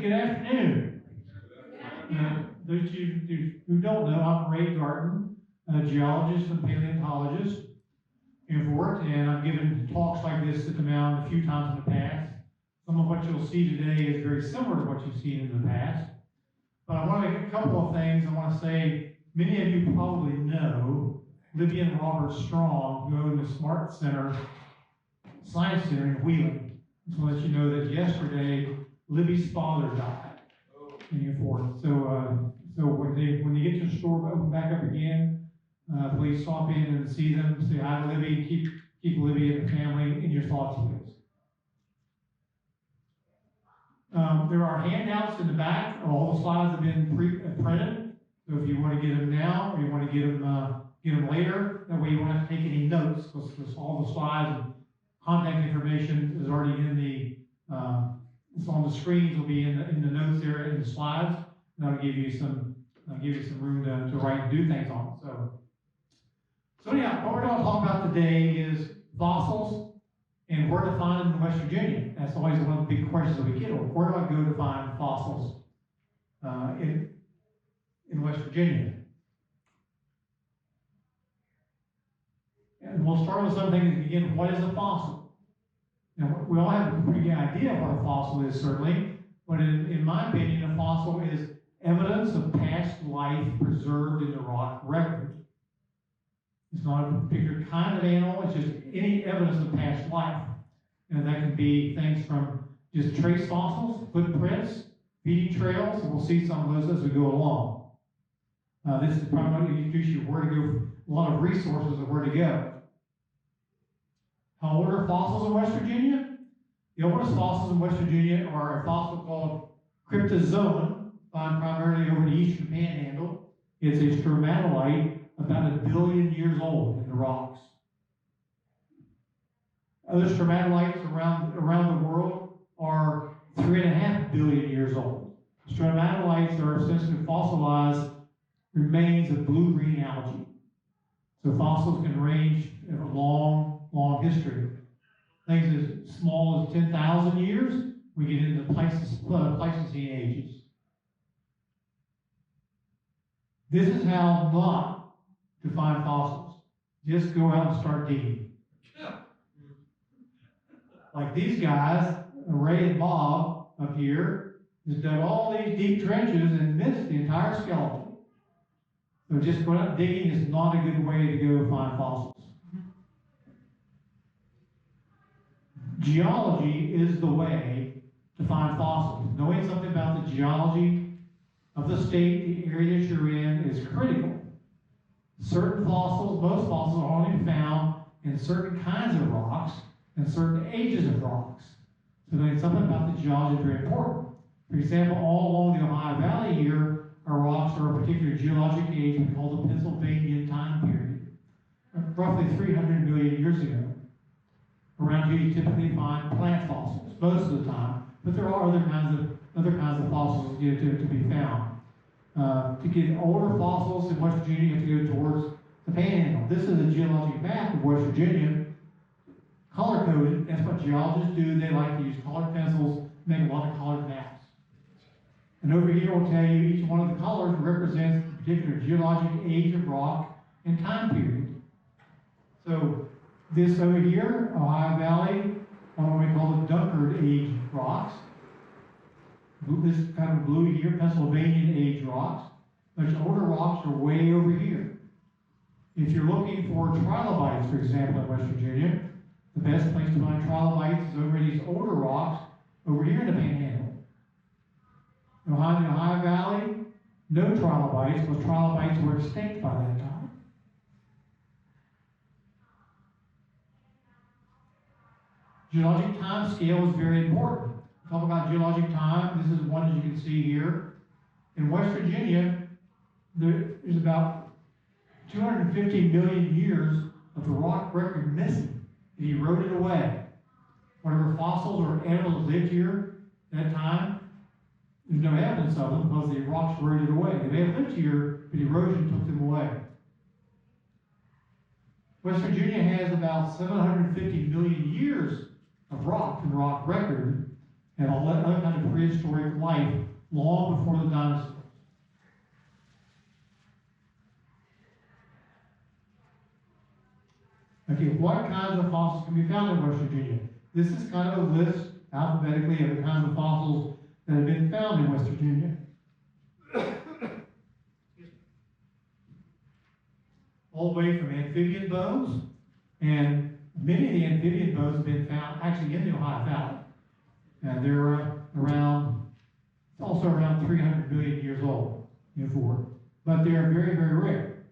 good afternoon. Those of you who don't know, I'm Garton, a geologist and paleontologist in Fort, and I've given talks like this at the Mound a few times in the past. Some of what you'll see today is very similar to what you've seen in the past. But I want to make a couple of things. I want to say, many of you probably know Libby and Robert Strong, who own the Smart Center, Science Center in Wheeling. Just want to let you know that yesterday, Libby's father died in Fort. So when they get your store open back up again, please stop in and see them, say hi to Libby, keep Libby and the family in your thoughts, please. There are handouts in the back. All the slides have been printed. So if you want to get them now, or you want to get them later, that way you won't have to take any notes, because all the slides and contact information is already in the it's on the screens. Will be in the notes there in the slides. And that'll give you some room to write and do things on. So yeah, what we're going to talk about today is fossils and where to find them in West Virginia. That's always one of the big questions that we get. Where do I go to find fossils in West Virginia? And we'll start with something again. What is a fossil? Now, we all have a pretty good idea of what a fossil is, certainly, but in my opinion, a fossil is evidence of past life preserved in the rock record. It's not a particular kind of animal, it's just any evidence of past life. And that can be things from just trace fossils, footprints, feeding trails, and we'll see some of those as we go along. This is probably going to introduce you where to go, a lot of resources of where to go. How old are fossils in West Virginia? The oldest fossils in West Virginia are a fossil called Cryptozoan, found primarily over the eastern panhandle. It's a stromatolite about 1 billion years old in the rocks. Other stromatolites around the world are 3.5 billion years old. Stromatolites are essentially fossilized remains of blue-green algae. So fossils can range in a long history. Things as small as 10,000 years, we get into the Pleistocene ages. This is how not to find fossils. Just go out and start digging. Like these guys, Ray and Bob up here, just dug all these deep trenches and missed the entire skeleton. So just going out digging is not a good way to go find fossils. Geology is the way to find fossils. Knowing something about the geology of the state, the area that you're in, is critical. Certain fossils, most fossils, are only found in certain kinds of rocks and certain ages of rocks. So knowing something about the geology is very important. For example, all along the Ohio Valley here are rocks that are a particular geologic age we call the Pennsylvanian time period, roughly 300 million years ago. Around here, you typically find plant fossils most of the time, but there are other kinds of fossils to be found. To get older fossils in West Virginia, you have to go towards the Panhandle. This is a geologic map of West Virginia, color coded. That's what geologists do. They like to use colored pencils, make a lot of colored maps. And over here, will tell you each one of the colors represents a particular geologic age of rock and time period. So this over here, Ohio Valley, on what we call the Dunkard age rocks. This kind of blue here, Pennsylvanian age rocks. Those older rocks are way over here. If you're looking for trilobites, for example, in West Virginia, the best place to find trilobites is over these older rocks over here in the Panhandle. In the Ohio Valley, no trilobites, because trilobites were extinct by that time. Geologic time scale is very important. Talk about geologic time. This is one that you can see here. In West Virginia, there's about 250 million years of the rock record missing. It eroded away. Whatever fossils or animals lived here at that time, there's no evidence of them because the rocks eroded away. They may have lived here, but erosion took them away. West Virginia has about 750 million years of rock and rock record, and all that other kind of prehistoric life long before the dinosaurs. Okay, what kinds of fossils can be found in West Virginia? This is kind of a list alphabetically of the kinds of fossils that have been found in West Virginia. All the way from amphibian bones, and many of the amphibian bones have been found actually in the Ohio Valley. And they're also around 300 million years old, but they're very, very rare.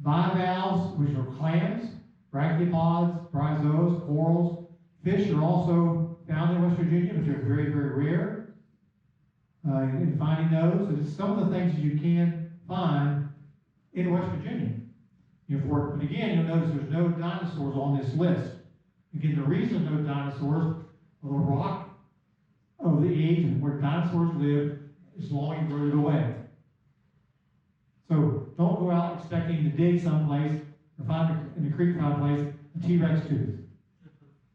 Bivalves, which are clams, brachiopods, bryozoas, corals, fish are also found in West Virginia, but they're very, very rare in finding those. And it's some of the things that you can find in West Virginia. But again, you'll notice there's no dinosaurs on this list. Again, the reason no dinosaurs are the rock of the age and where dinosaurs lived is long eroded away. So don't go out expecting to dig someplace or find in the creek someplace a T-Rex tooth.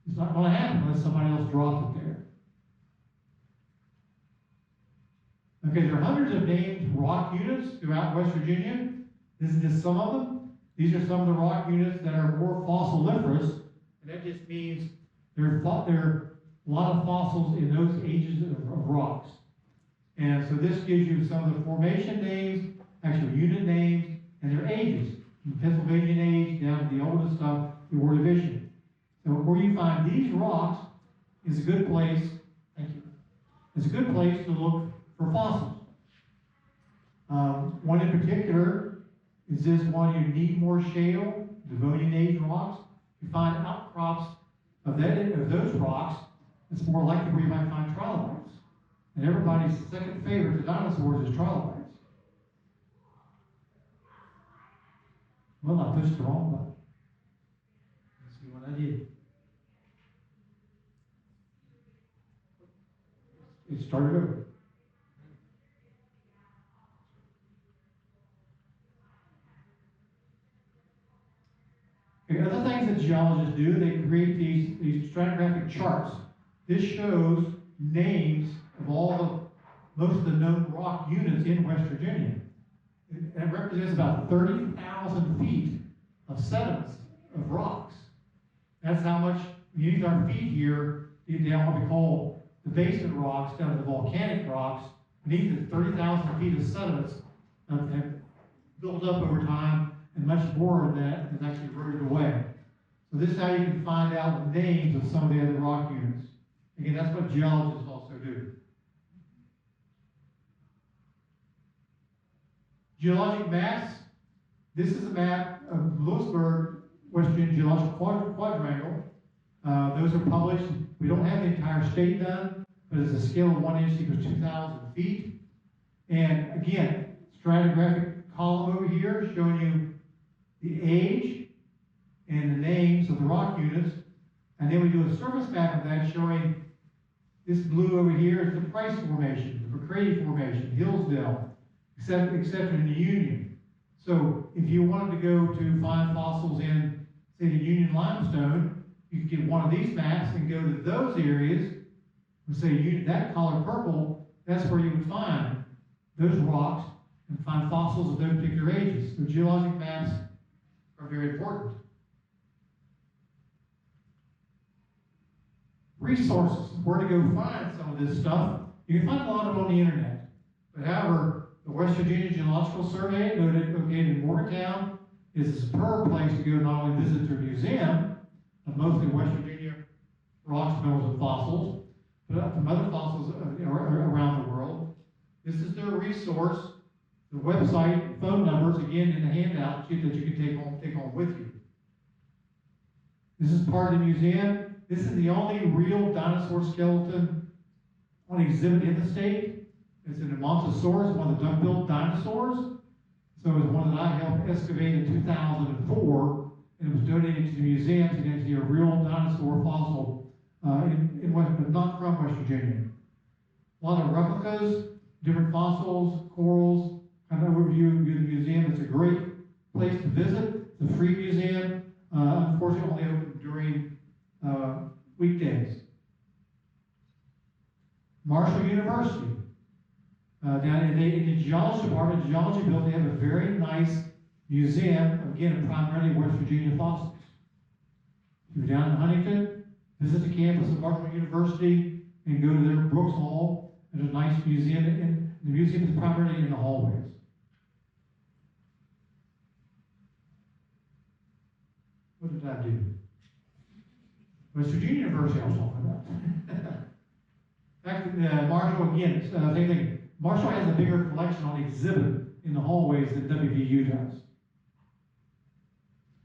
It's not going to happen unless somebody else drops it there. Okay, there are hundreds of named rock units throughout West Virginia. This is just some of them. These are some of the rock units that are more fossiliferous, and that just means there are a lot of fossils in those ages of rocks. And so this gives you some of the formation names, actual unit names, and their ages. From the Pennsylvanian age down to the oldest stuff, the Ordovician. So where you find these rocks is a good place, thank you, it's a good place to look for fossils. One in particular is this one, you Needmore Shale, Devonian Age rocks. You find outcrops of those rocks, it's more likely where you might find trilobites. And everybody's second favorite to dinosaurs is trilobites. Well, I pushed the wrong button. Let's see what I did. It started over. Okay, other things that geologists do, they create these stratigraphic charts. This shows names of most of the known rock units in West Virginia. It represents about 30,000 feet of sediments of rocks. That's how much, we use our feet here to get down what we call the basement rocks, down to the volcanic rocks. Beneath it, 30,000 feet of sediments have built up over time, and much more of that is actually eroded away. So this is how you can find out the names of some of the other rock units. Again, that's what geologists also do. Geologic maps. This is a map of Lewisburg, West Virginia Geological Quadrangle. Those are published. We don't have the entire state done, but it's a scale of 1 inch equals 2,000 feet. And again, stratigraphic column over here showing you the age and the names of the rock units. And then we do a surface map of that showing this blue over here is the Price Formation, the McCready Formation, Hillsdale, except in the Union. So if you wanted to go to find fossils in, say, the Union limestone, you could get one of these maps and go to those areas and say, that color purple, that's where you would find those rocks and find fossils of those particular ages. So geologic maps are very important. Resources, where to go find some of this stuff. You can find a lot of it on the internet. But however, the West Virginia Geological Survey, located in Morgantown, is a superb place to go not only visit their museum of mostly West Virginia rocks, minerals, and fossils, but from other fossils around the world. This is their resource. The website, phone numbers, again, in the handout that you can take home with you. This is part of the museum. This is the only real dinosaur skeleton on exhibit in the state. It's an Mountosaurus, one of the duck-billed dinosaurs. So it's one that I helped excavate in 2004, and it was donated to the museum to get to see a real dinosaur fossil but not from West Virginia. A lot of replicas, different fossils, corals, kind of overview of the museum. It's a great place to visit. It's a free museum. Unfortunately, only open during weekdays. Marshall University. Down in the geology department, the geology building, they have a very nice museum, again, primarily West Virginia fossils. If you're down in Huntington, visit the campus of Marshall University and go to their Brooks Hall. There's a nice museum, and the museum is primarily in the hallways. What did I do? West Virginia University I was talking about. Back to Marshall, again, same thing. Marshall has a bigger collection on exhibit in the hallways than WVU does.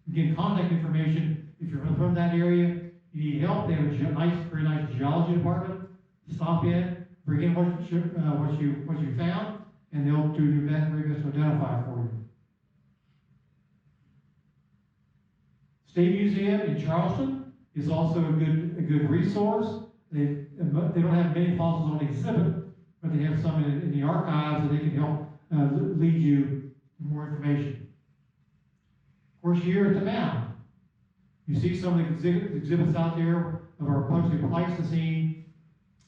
Again, contact information, if you're from that area, you need help, they have a very nice geology department. Stop in, bring in what you found, and they'll do their very best to identify it for you. State Museum in Charleston is also a good resource. They don't have many fossils on exhibit, but they have some in the archives that they can help lead you to more information. Of course, here at the Mound, you see some of the exhibits out there of our Pleistocene,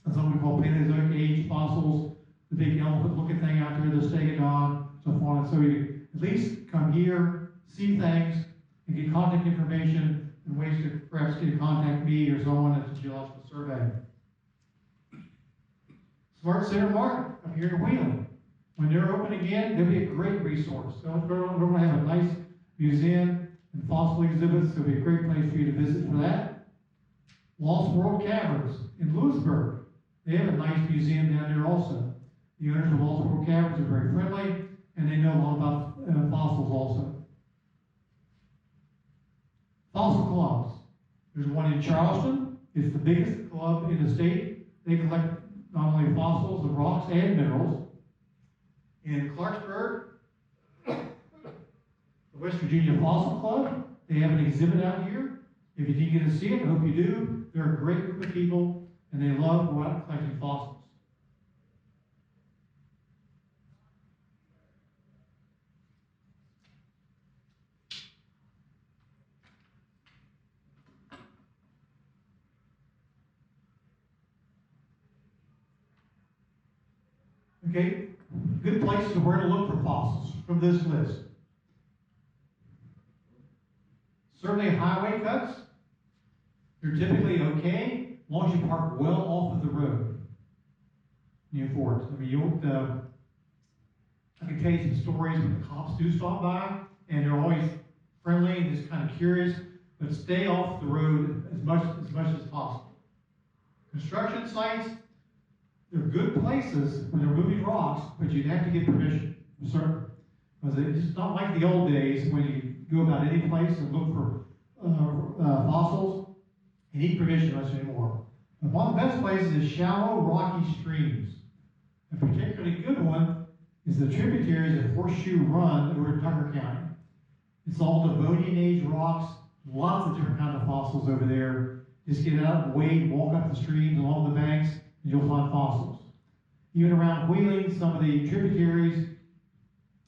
and some we call Paleozoic age fossils, the big elephant-looking thing out there, the stegodon, so on. So you at least come here, see things, and get contact information and ways to perhaps get in contact me or someone at the Geological Survey. Smart Center Martin up here in Wheeling. When they're open again, they'll be a great resource. So we're going to have a nice museum and fossil exhibits. It'll be a great place for you to visit for that. Lost World Caverns in Lewisburg. They have a nice museum down there also. The owners of Lost World Caverns are very friendly, and they know a lot about fossils also. Fossil clubs. There's one in Charleston. It's the biggest club in the state. They collect not only fossils and rocks and minerals. In Clarksburg, the West Virginia Fossil Club, they have an exhibit out here. If you didn't get to see it, I hope you do. They're a great group of people, and they love going out and collecting fossils. Okay, good places where to look for fossils from this list. Certainly highway cuts. They're typically okay, as long as you park well off of the road. For it. I mean, I can tell you some stories when the cops do stop by, and they're always friendly and just kind of curious, but stay off the road as much as possible. Construction sites, they're good places when they're moving rocks, but you'd have to get permission, for certain. Because it's not like the old days when you go about any place and look for fossils. You need permission much anymore. But one of the best places is shallow, rocky streams. A particularly good one is the tributaries of Horseshoe Run over in Tucker County. It's all Devonian age rocks, lots of different kinds of fossils over there. Just get out, wade, walk up the streams along the banks, and you'll find fossils. Even around Wheeling, some of the tributaries,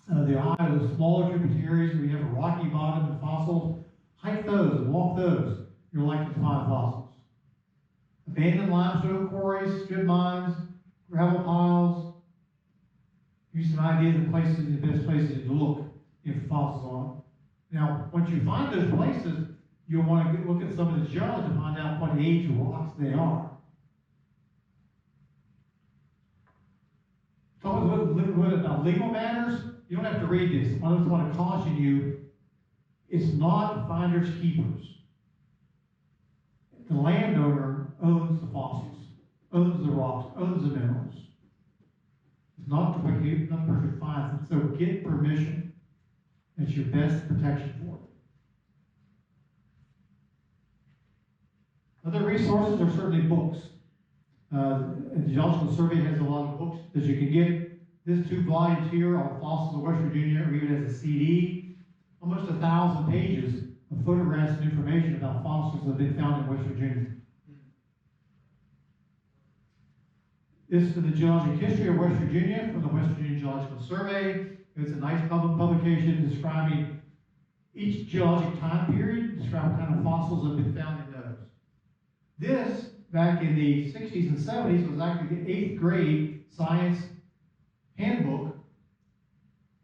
the smaller tributaries where you have a rocky bottom and fossils, hike those and walk those. You're likely to find fossils. Abandoned limestone quarries, strip mines, gravel piles. Give you some ideas of places, the best places to look for fossils on. Now, once you find those places, you'll want to look at some of the geology to find out what age rocks they are. Talk a little bit about legal matters. You don't have to read this. I just want to caution you, it's not finders keepers. The landowner owns the fossils, owns the rocks, owns the minerals. It's not the person who finds them. So get permission. It's your best protection for it. Other resources are certainly books. The Geological Survey has a lot of books that you can get. There's 2 volumes here on fossils of West Virginia, or even as a CD. Almost 1,000 pages of photographs and information about fossils that have been found in West Virginia. This is the Geologic History of West Virginia from the West Virginia Geological Survey. It's a nice publication describing each geologic time period, describing what kind of fossils have been found in those. This back in the 60s and 70s was actually the 8th grade science handbook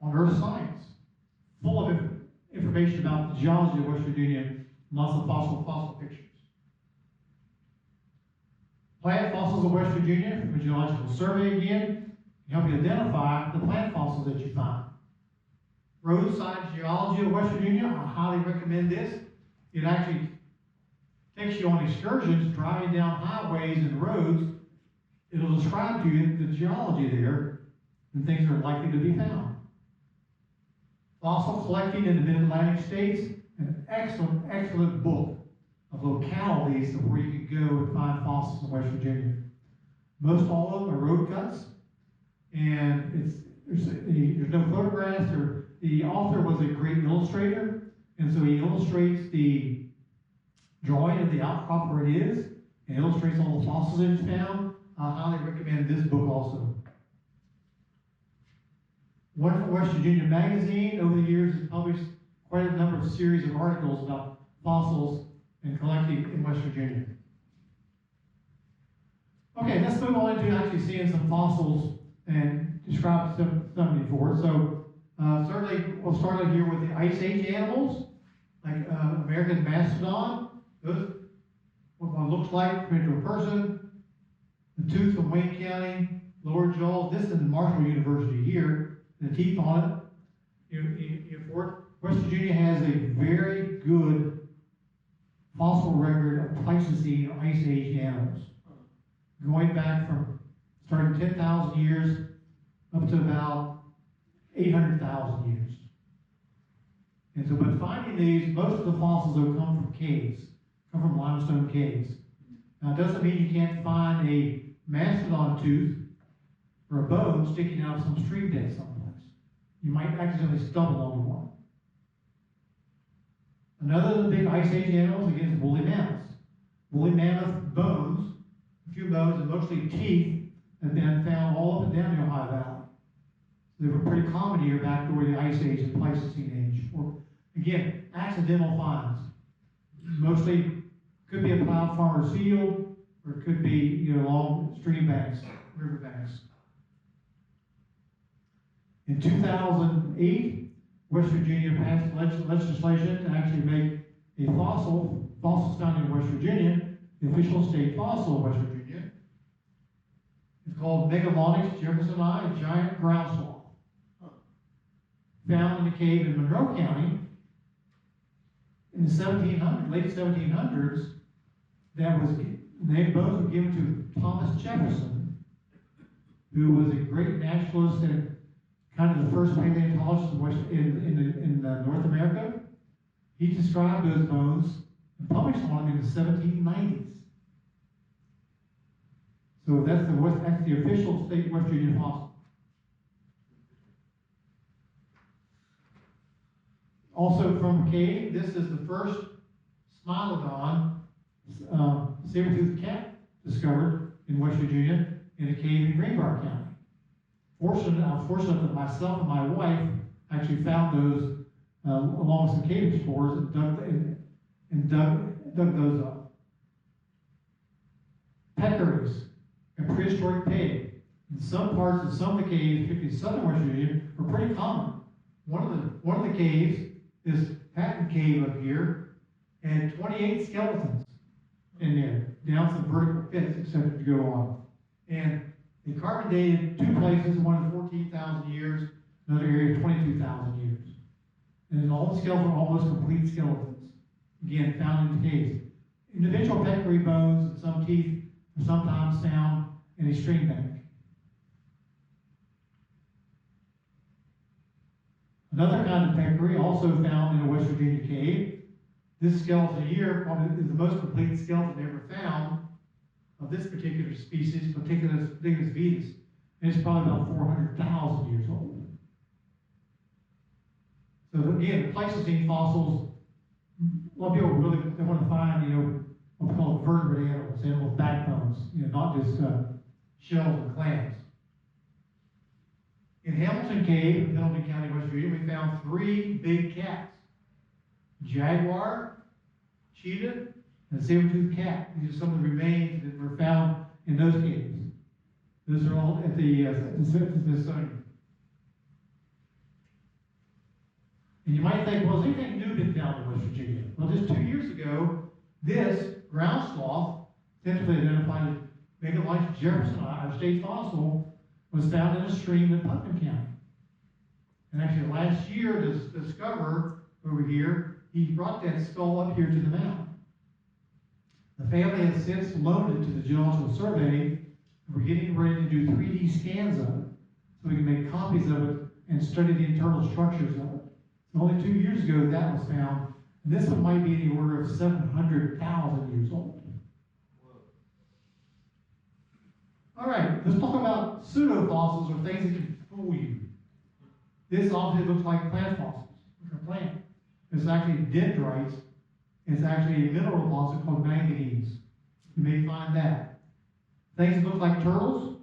on earth science, full of information about the geology of West Virginia, lots of fossil pictures. Plant fossils of West Virginia from a geological survey again can help you identify the plant fossils that you find. Roadside geology of West Virginia, I highly recommend this. It actually takes you on excursions, driving down highways and roads. It'll describe to you the geology there and things that are likely to be found. Fossil collecting in the Mid-Atlantic states, an excellent book of localities of where you can go and find fossils in West Virginia. Most all of them are road cuts, and there's no photographs. The author was a great illustrator, and so he illustrates the drawing of the outcrop where it is, and illustrates all the fossils that he's found. I highly recommend this book also. Wonderful West Virginia magazine over the years has published quite a number of series of articles about fossils and collecting in West Virginia. Okay, let's move on into actually seeing some fossils and describe some before. So certainly we'll start out here with the Ice Age animals, like American mastodon. Those, what one looks like compared to a person. The tooth from Wayne County, lower jaw. This is in Marshall University here. The teeth on it. West Virginia has a very good fossil record of Pleistocene or Ice Age animals, going back from starting 10,000 years up to about 800,000 years. And so, but finding these, most of the fossils have come from caves, come from limestone caves. Now, it doesn't mean you can't find a mastodon tooth or a bone sticking out of some stream bed someplace. You might accidentally stumble onto one. Another of the big Ice Age animals, again, is woolly mammoths. Woolly mammoth bones, a few bones, and mostly teeth, have been found all up and down the Ohio Valley. So they were pretty common here back during the Ice Age and Pleistocene Age. Or, again, accidental finds. Mostly could be a plowed farmer's field, or it could be along stream banks, river banks. In 2008, West Virginia passed legislation to actually make a fossils found in West Virginia, the official state fossil of West Virginia. It's called Megalonyx jeffersoni, a giant ground sloth. Found in a cave in Monroe County in the late 1700s. Both were given to Thomas Jefferson, who was a great naturalist and kind of the first paleontologist in North America. He described those bones and published on them in the 1790s. So that's the official state West Virginia fossil. Also from a cave, this is the first Smilodon saber-toothed cat discovered in West Virginia in a cave in Greenbrier County. I'm fortunate that myself and my wife actually found those along with some cave explorers and dug those up. Peccaries, a prehistoric pig. In some parts of some of the caves, particularly in southern West Virginia, are pretty common. One of the caves, this Patton Cave up here, had 28 skeletons in there, down some vertical pits, etc. to go on. And they carbon dated two places, one is 14,000 years, another area 22,000 years. And all the skeletons are almost complete skeletons, again, found in the caves. Individual peccary bones and some teeth are sometimes found in a stream bank. Another kind of peccary, also found in a West Virginia cave. This skeleton here probably is the most complete skeleton ever found of this particular species, Pataculus vitus, and it's probably about 400,000 years old. So again, the Pleistocene fossils, a lot of people really they want to find, what we call vertebrate animals, backbones, not just shells and clams. In Hamilton Cave, in Hamilton County, West Virginia, we found 3 big cats: jaguar, cheetah, And the saber-toothed cat, these are some of the remains that were found in those caves. Those are all at the Smithsonian. And you might think, well, has anything new been found in West Virginia? Well, just 2 years ago, this ground sloth, tentatively identified as Megalite Jefferson, our state fossil, was found in a stream in Putnam County. And actually, last year, the discoverer over here, he brought that skull up here to the mound. The family has since loaned it to the Geological Survey. We're getting ready to do 3D scans of it, so we can make copies of it and study the internal structures of it. So only 2 years ago that was found, and this one might be in the order of 700,000 years old. All right, let's talk about pseudofossils, or things that can fool you. This often looks like plant fossils, like a plant. It's actually dendrites. It's actually a mineral deposit called manganese. You may find that. Things that look like turtles,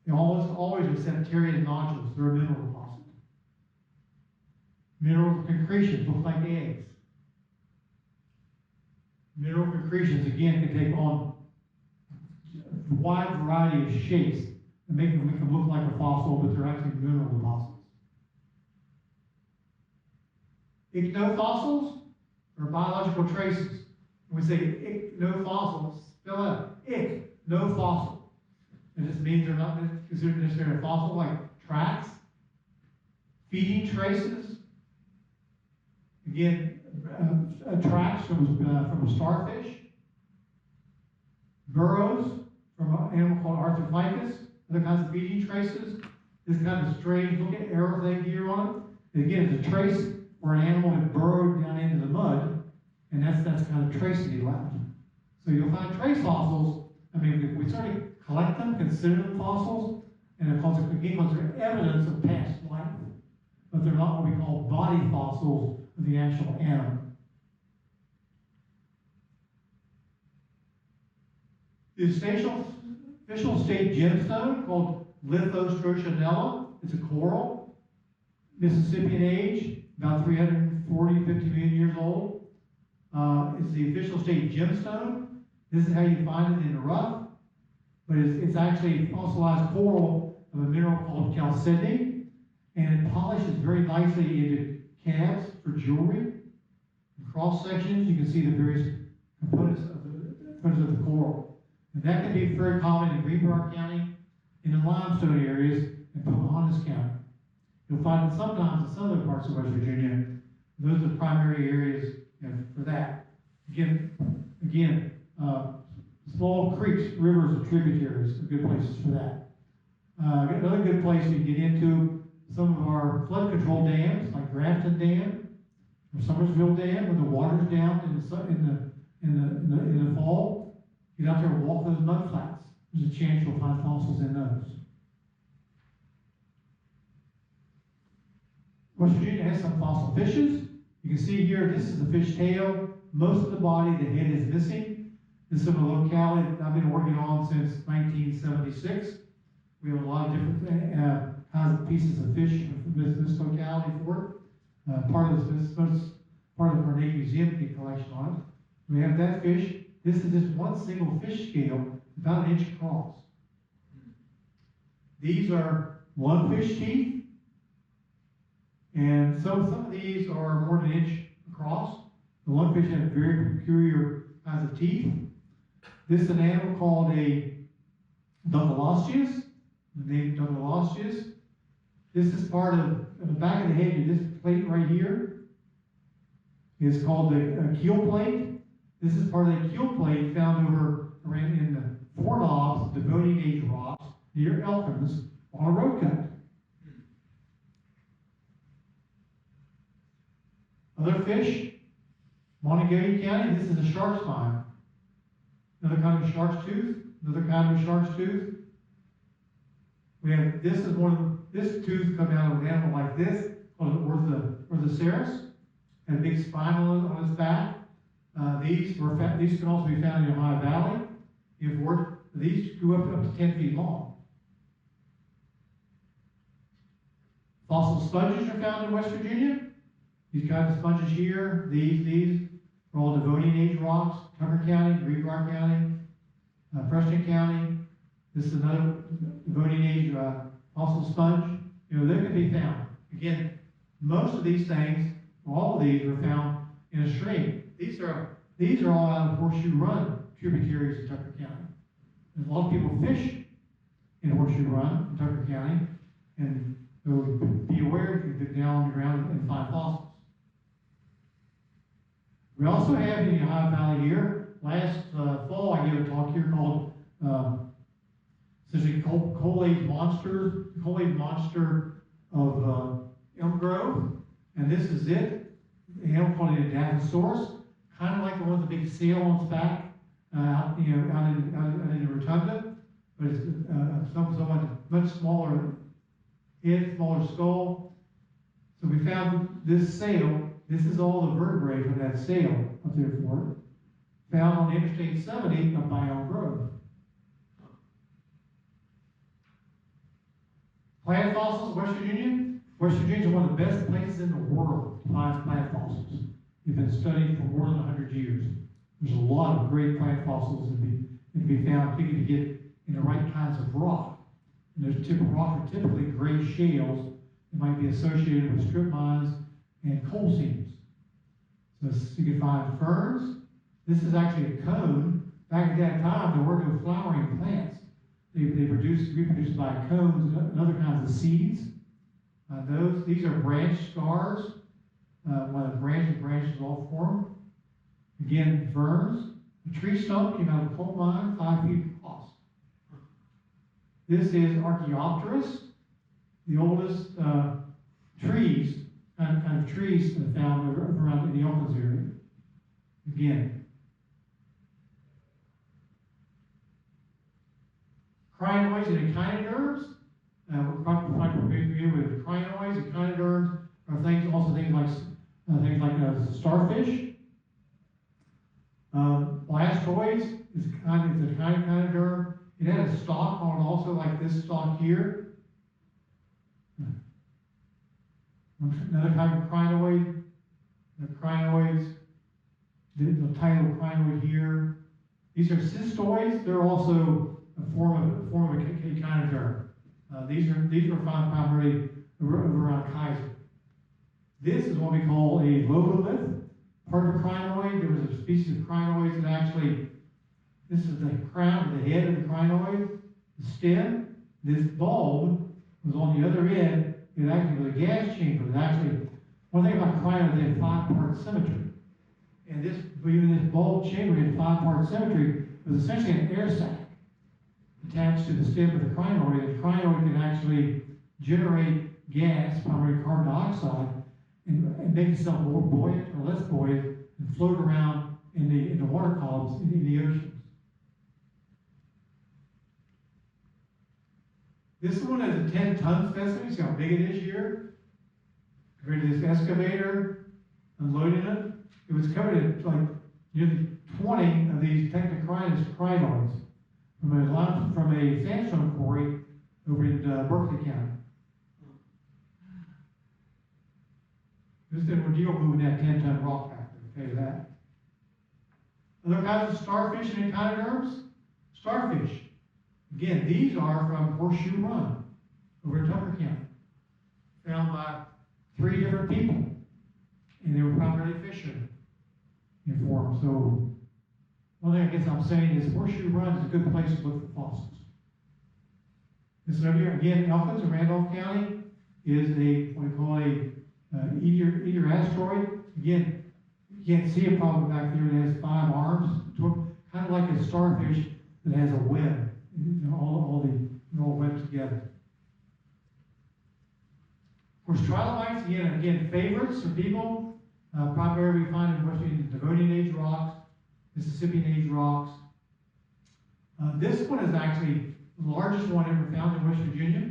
they almost always are septarian nodules. They're a mineral deposit. Mineral concretions look like eggs. Mineral concretions, again, can take on a wide variety of shapes and make them look like a fossil, but they're actually mineral deposits. Ichnofossils are biological traces. When we say ichnofossils, spell out ich, no fossil. It just means they're not considered necessarily a fossil, like tracks, feeding traces. Again, tracks from a starfish, burrows from an animal called Arthrophycus, other kinds of feeding traces. This kind of strange looking arrow thing here on it. Again, it's a trace where an animal had burrowed down into the mud, and that's kind of trace that he left. So you'll find trace fossils. I mean, if we sort of collect them, consider them fossils, and of course, again, they're evidence of past life, but they're not what we call body fossils of the actual animal. The official state gemstone called Lithostrotionella. It's a coral, Mississippian age, about 340, 50 million years old. It's the official state gemstone. This is how you find it in the rough, but it's actually a fossilized coral of a mineral called chalcedony, and it polishes very nicely into calves for jewelry. In cross sections, you can see the various components of the coral. And that can be very common in Greenbrier County, in the limestone areas, in Pocahontas County. You'll find it sometimes in some other parts of West Virginia. Those are the primary areas for that. Again, small creeks, rivers, and tributaries are good places for that. Another good place you can get into some of our flood control dams, like Grafton Dam or Summersville Dam, when the water's down in the fall. Get out there and walk those mud flats. There's a chance you'll find fossils in those. West Virginia has some fossil fishes. You can see here, this is the fish tail. Most of the body, the head is missing. This is a locality that I've been working on since 1976. We have a lot of different kinds of pieces of fish from this locality for it. Part of the Carnegie Museum collection on it. We have that fish. This is just one single fish scale, about an inch across. These are lungfish teeth, and some of these are more than an inch across. The lungfish have very peculiar kinds of teeth. This is an animal called a Dunkleosteus. The name Dunkleosteus. This is part of the back of the head. This plate right here is called the keel plate. This is part of the keel plate found around in the Four Knobs, Devonian Age rocks near Elkins on a road cut. Other fish, Montague County, this is a shark's spine. Another kind of shark's tooth, another kind of shark's tooth. We have, this tooth comes out of an animal like this, called an Orthoceras, and a big spine on its back. These can also be found in the Ohio Valley. These grew up to 10 feet long. Fossil sponges are found in West Virginia. These kinds of sponges here, these are all Devonian age rocks. Tucker County, Greenbrier County, Preston County. This is another Devonian age fossil sponge. You know, they can be found. Again, most of these things, all of these, were found in a stream. These are all out of Horseshoe Run tributaries in Tucker County. There's a lot of people fish in Horseshoe Run in Tucker County, and so be aware if you get down on the ground and find fossils. We also have in the Ohio Valley here, last fall I gave a talk here called essentially Coal Age Monsters, the Coal Age Monster of Elm Grove, and this is it. The animal called it a Daphnosaurus, kind of like the one with the big sail on its back, out in the rotunda, but it's somewhat much smaller head, smaller skull. So we found this sail. This is all the vertebrae from that sail up there for it, found on Interstate 70 up by Elm Grove. Plant fossils, West Virginia. West Virginia is one of the best places in the world to find plant fossils. They've been studied for more than 100 years. There's a lot of great plant fossils that can be found, particularly if you get in the right kinds of rock. And those rocks are typically gray shales that might be associated with strip mines and coal seams. So you can find ferns. This is actually a cone. Back at that time, there were no flowering plants. They reproduced by cones and other kinds of seeds. These are branch scars. When the branches all form. Again, ferns. The tree stump came out of a coal mine, 5 feet across. This is Archaeopteris, the oldest trees, kind of trees found around in the Elkins area. Again. Crinoids and echinoderms. We're probably familiar with crinoids and echinoderms are things like starfish. Blastoids is a kind of echinoderm. It had a stalk on it also, like this stalk here. Another type of crinoid. The crinoids, the title crinoid here. These are cystoids. They're also a form of echinoderm. These were found primarily around Kaiser. This is what we call a lotolith, part of a crinoid. There was a species of crinoids that actually, this is the crown, the head of the crinoid, the stem. This bulb was on the other end. It actually was a gas chamber. It actually, one thing about crinoids, they have 5-part symmetry. And even this bulb chamber had 5-part symmetry. It was essentially an air sac attached to the stem of the crinoid. The crinoid can actually generate gas, primarily carbon dioxide, and make itself more buoyant or less buoyant, and float around in the water columns in the oceans. This one is a 10-ton specimen. See how big it is here? Compared to this excavator, unloading it. It was covered in like nearly 20 of these technicrinus crinoids from a sandstone quarry over in Berkeley County. This is an ordeal moving that 10-ton rock back there, I'll tell you that. Other kinds of starfish and echinoderms. Starfish. Again, these are from Horseshoe Run over in Tucker County. Found by 3 different people. And they were primarily fishermen in form. So, one thing I guess I'm saying is Horseshoe Run is a good place to look for fossils. This over here, again, Elkins in Randolph County is what we call a Eater asteroid. Again, you can't see it probably back there. It has 5 arms, kind of like a starfish that has a web. They're all webbed together. Of course, trilobites, again, favorites for people. Primarily we find in West Virginia Devonian age rocks, Mississippian age rocks. This one is actually the largest one ever found in West Virginia.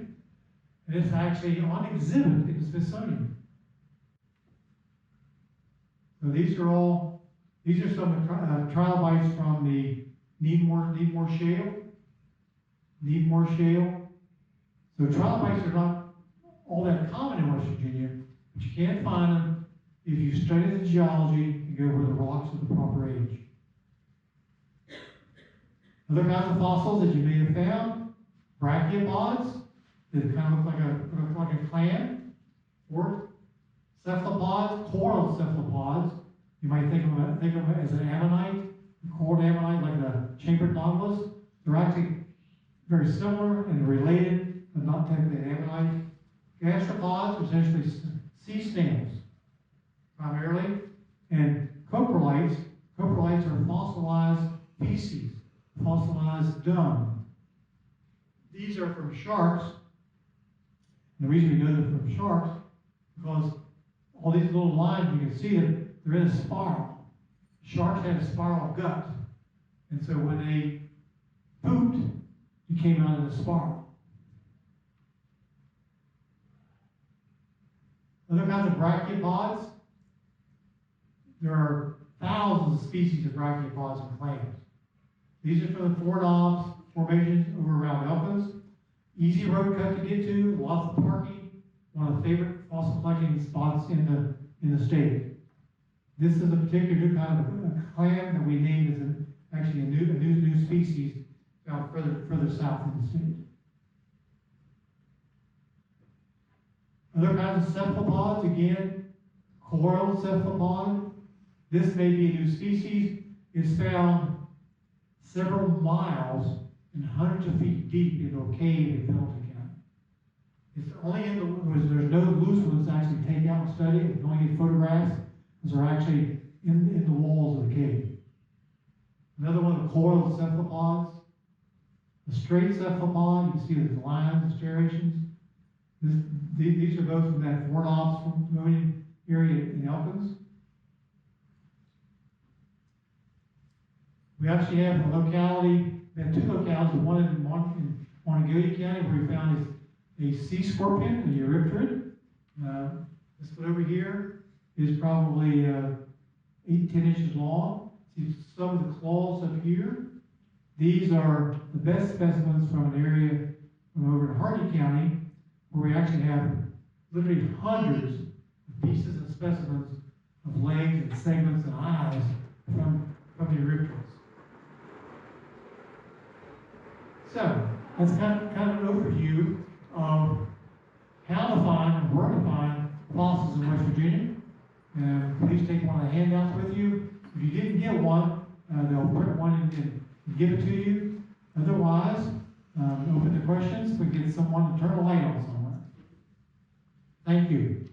And it's actually on exhibit in the Smithsonian. So these are some trilobites from the Needmore Shale. Needmore Shale. So trilobites are not all that common in West Virginia, but you can find them if you study the geology and go where the rocks marks of the proper age. Other kinds of fossils that you may have found, brachiopods, that kind of look like a clam, or cephalopods, coral cephalopods. You might think of it as an ammonite, a coral ammonite, like the chambered nautilus. They're actually very similar and related, but not technically ammonite. Gastropods are essentially sea snails, primarily, and coprolites. Coprolites are fossilized feces, fossilized dung. These are from sharks. And the reason we know they're from sharks because all these little lines, you can see that they're in a spiral. Sharks had a spiral gut. And so when they pooped, it came out in a spiral. Other kinds of brachiopods, there are thousands of species of brachiopods and clams. These are from the Four Knobs Formation over around Elkins. Easy road cut to get to, lots of parking, one of the favorite fossil collecting spots in the state. This is a particular new kind of a clam that we named as actually a new species found further south in the state. Other kinds of cephalopods, again, coral cephalopod. This may be a new species. It's found several miles and hundreds of feet deep into a cave in Pendleton County. It's only there's no loose ones to actually take out and study. You can only get photographs, because they're actually in the walls of the cave. Another one of the coral cephalopods. The straight cephalopod, you can see the lines and striations. These are both from that Four Knobs area in Elkins. We actually have a locality, we have two localities, one in Montague County where we found a sea scorpion, a eurypterid. This one over here is probably 8 to 10 inches long. See some of the claws up here. These are the best specimens from an area from over in Hardy County, where we actually have literally hundreds of pieces and specimens of legs and segments and eyes from the eurypterids. So that's kind of an overview of how to find and where to find fossils in West Virginia. Please take one of the handouts with you. If you didn't get one, they'll print one and give it to you. Otherwise, open to questions. We get someone to turn a light on somewhere. Thank you.